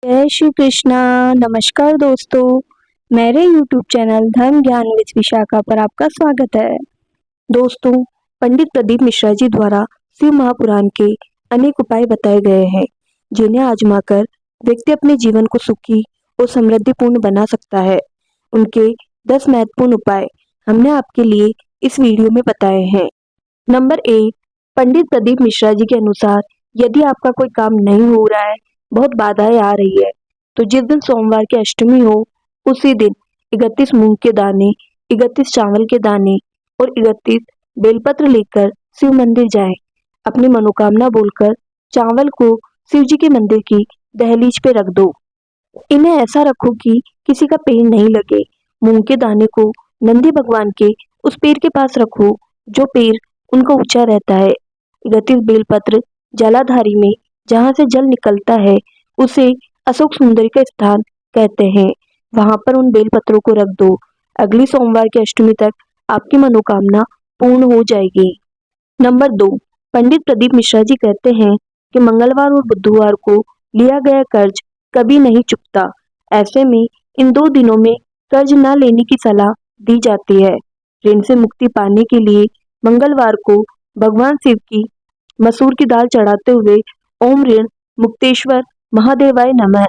जय श्री कृष्णा। नमस्कार दोस्तों, मेरे YouTube चैनल धर्म ज्ञान विद विशाखा पर आपका स्वागत है। दोस्तों, पंडित प्रदीप मिश्रा जी द्वारा शिव महापुराण के अनेक उपाय बताए गए हैं, जिन्हें आजमाकर व्यक्ति अपने जीवन को सुखी और समृद्धिपूर्ण बना सकता है। उनके 10 महत्वपूर्ण उपाय हमने आपके लिए इस वीडियो में बताए हैं। नंबर 1, पंडित प्रदीप मिश्रा जी के अनुसार यदि आपका कोई काम नहीं हो रहा है, बहुत बाधाएं आ रही है, तो जिस दिन सोमवार की अष्टमी हो उसी दिन 31 मूंग के दाने, 31 चावल के दाने और 31 बेलपत्र लेकर शिव मंदिर जाएं। अपनी मनोकामना बोलकर चावल को शिव जी के मंदिर की दहलीज पे रख दो। इन्हें ऐसा रखो कि किसी का पैर नहीं लगे। मूंग के दाने को नंदी भगवान के उस पेड़ के पास रखो जो पेड़ उनका ऊंचा रहता है। 31 बेलपत्र जलाधारी में जहाँ से जल निकलता है उसे अशोक सुंदरी का स्थान कहते हैं, वहां पर उन बेलपत्रों को रख दो। अगली सोमवार की अष्टमी तक आपकी मनोकामना पूर्ण हो जाएगी। नंबर 2, पंडित प्रदीप मिश्रा जी कहते हैं कि मंगलवार और बुधवार को लिया गया कर्ज कभी नहीं चुकता। ऐसे में इन 2 दिनों में कर्ज न लेने की सलाह दी जाती है। ऋण से मुक्ति पाने के लिए मंगलवार को भगवान शिव की मसूर की दाल चढ़ाते हुए ओम ऋण मुक्तेश्वर महादेवाय नमः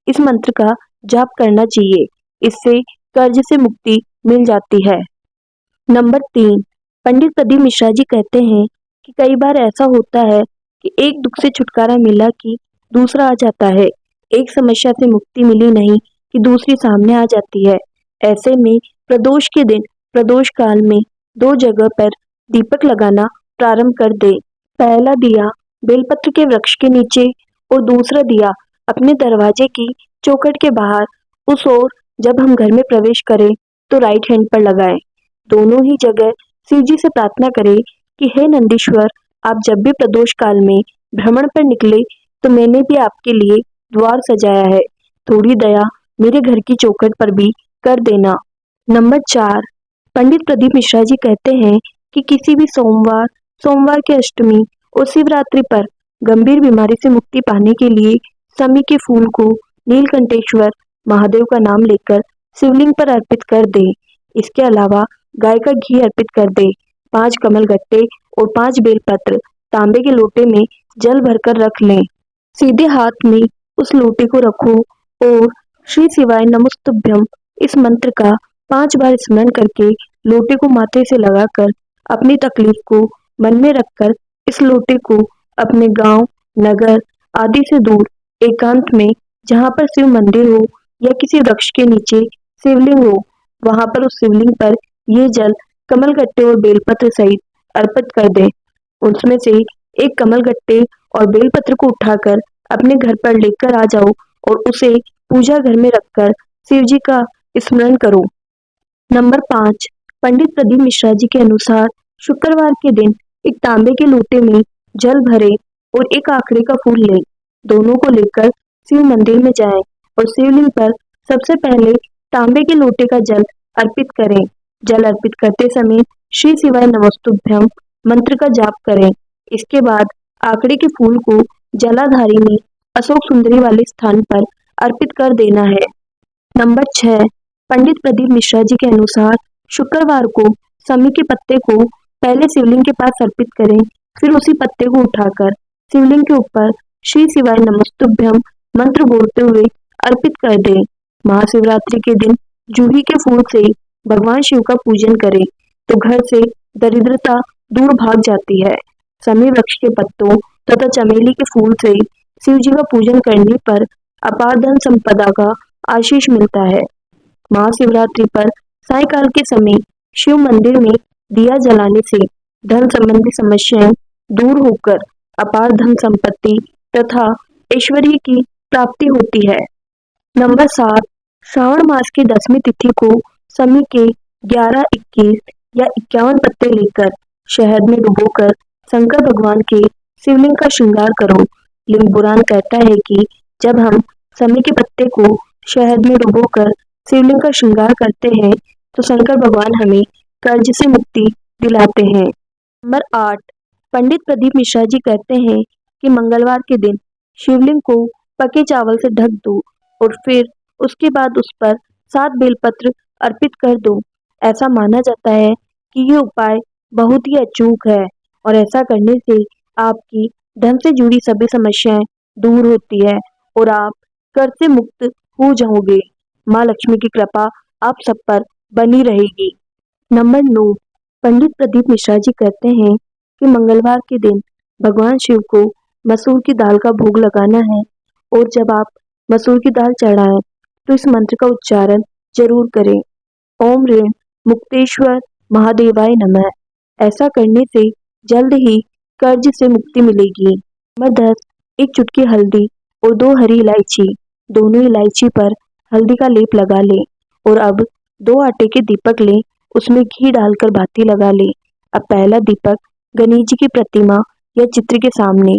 इस मंत्र का जाप करना चाहिए। इससे कर्ज से मुक्ति मिल जाती है। नंबर 3, पंडित प्रदीप मिश्रा जी कहते हैं कि कई बार ऐसा होता है कि एक दुख से छुटकारा मिला कि दूसरा आ जाता है। एक समस्या से मुक्ति मिली नहीं कि दूसरी सामने आ जाती है। ऐसे में प्रदोष के दिन प्रदोष काल में 2 जगह पर दीपक लगाना प्रारंभ कर दे। पहला दिया बेलपत्र के वृक्ष के नीचे और दूसरा दिया अपने दरवाजे की चौखट के बाहर उस ओर जब हम घर में प्रवेश करें तो राइट हैंड पर लगाएं। दोनों ही जगह शिव जी से प्रार्थना करें कि हे नंदीश्वर, आप जब भी प्रदोष काल में भ्रमण पर निकले तो मैंने भी आपके लिए द्वार सजाया है, थोड़ी दया मेरे घर की चौखट पर भी कर देना। नंबर 4, पंडित प्रदीप मिश्रा जी कहते हैं कि किसी भी सोमवार की अष्टमी और शिवरात्रि पर गंभीर बीमारी से मुक्ति पाने के लिए समी के फूल को नीलकंठेश्वर महादेव का नाम लेकर शिवलिंग पर अर्पित कर दे। इसके अलावा गाय का घी अर्पित कर दे। 5 कमल गट्टे और 5 बेलपत्र तांबे के लोटे में जल भरकर रख लें। सीधे हाथ में उस लोटे को रखो और श्री शिवाय नमस्तुभ्यम इस मंत्र का 5 बार स्मरण करके लोटे को माथे से लगाकर अपनी तकलीफ को मन में रखकर इस लोटे को अपने गांव, नगर आदि से दूर एकांत में जहां पर शिव मंदिर हो या किसी वृक्ष के नीचे शिवलिंग हो, वहां पर उस शिवलिंग पर ये जल कमलगट्टे और बेलपत्र सहित अर्पित कर दे। उसमें से एक कमलगट्टे और बेलपत्र को उठाकर अपने घर पर लेकर आ जाओ और उसे पूजा घर में रखकर शिव जी का स्मरण करो। नंबर 5, पंडित प्रदीप मिश्रा जी के अनुसार शुक्रवार के दिन एक तांबे के लोटे में जल भरे और एक आखड़े का फूल लें। दोनों को लेकर शिव मंदिर में जाएं और शिवलिंग पर सबसे पहले तांबे के लोटे का जल अर्पित करें। जल अर्पित करते समय श्री शिवाय नमस्तुभ्यम मंत्र का जाप करें। इसके बाद आखड़े के फूल को जलाधारी में अशोक सुंदरी वाले स्थान पर अर्पित कर देना है। नंबर 6, पंडित प्रदीप मिश्रा जी के अनुसार शुक्रवार को समी के पत्ते को पहले शिवलिंग के पास अर्पित करें, फिर उसी पत्ते को उठाकर शिवलिंग के ऊपर श्री शिवाय नमस्तुभ्यम मंत्र बोलते हुए अर्पित कर दें। महाशिवरात्रि के दिन जूही के फूल से भगवान शिव का पूजन करें तो घर से दरिद्रता दूर भाग जाती है। समी वृक्ष के पत्तों तथा चमेली के फूल से शिव जी का पूजन करने पर अपार धन संपदा का आशीष मिलता है। महाशिवरात्रि पर सायकाल के समय शिव मंदिर में दिया जलाने से धन संबंधी समस्याएं दूर होकर अपार धन संपत्ति तथा ऐश्वर्य की प्राप्ति होती है। नंबर 7, श्रावण मास की 10वीं तिथि को समी के 11, 21 या 51 पत्ते लेकर शहद में डुबोकर शंकर भगवान के शिवलिंग का श्रृंगार करो। लिंग पुराण कहता है कि जब हम समी के पत्ते को शहद में डुबोकर शिवलिंग का श्रृंगार करते हैं तो शंकर भगवान हमें कर्ज से मुक्ति दिलाते हैं। नंबर 8, पंडित प्रदीप मिश्रा जी कहते हैं कि मंगलवार के दिन शिवलिंग को पके चावल से ढक दो और फिर उसके बाद उस पर 7 बेलपत्र अर्पित कर दो। ऐसा माना जाता है कि ये उपाय बहुत ही अचूक है और ऐसा करने से आपकी धन से जुड़ी सभी समस्याएं दूर होती है और आप कर्ज से मुक्त हो जाओगे। माँ लक्ष्मी की कृपा आप सब पर बनी रहेगी। नंबर 9, पंडित प्रदीप मिश्रा जी कहते हैं कि मंगलवार के दिन भगवान शिव को मसूर की दाल का भोग लगाना है और जब आप मसूर की दाल चढ़ाएं तो इस मंत्र का उच्चारण जरूर करें। ओम ह्रीं मुक्तेश्वर महादेवाय नमः। ऐसा करने से जल्द ही कर्ज से मुक्ति मिलेगी। नंबर 10, एक चुटकी हल्दी और 2 हरी इलायची, दोनों इलायची पर हल्दी का लेप लगा लें और अब 2 आटे के दीपक लें, उसमें घी डालकर बाती लगा लें। अब पहला दीपक गणेश जी की प्रतिमा या चित्र के सामने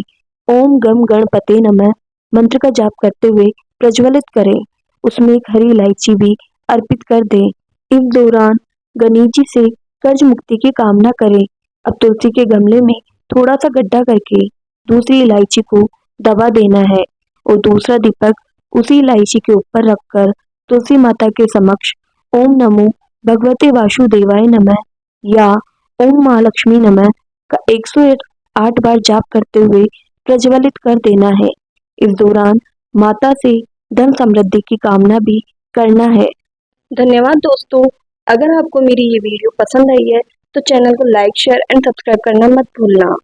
ओम गम गणपते नमः मंत्र का जाप करते हुए प्रज्वलित करें। उसमें एक हरी इलायची भी अर्पित कर दें। इस दौरान गणेश जी से कर्ज मुक्ति की कामना करें। अब तुलसी के गमले में थोड़ा सा गड्ढा करके दूसरी इलायची को दबा देना है और दूसरा दीपक उसी इलायची के ऊपर रखकर तुलसी माता के समक्ष ओम नमो भगवते वासुदेवाय नमः या ओम महालक्ष्मी नमः का 108 बार जाप करते हुए प्रज्वलित कर देना है। इस दौरान माता से धन समृद्धि की कामना भी करना है। धन्यवाद दोस्तों। अगर आपको मेरी ये वीडियो पसंद आई है तो चैनल को लाइक, शेयर एंड सब्सक्राइब करना मत भूलना।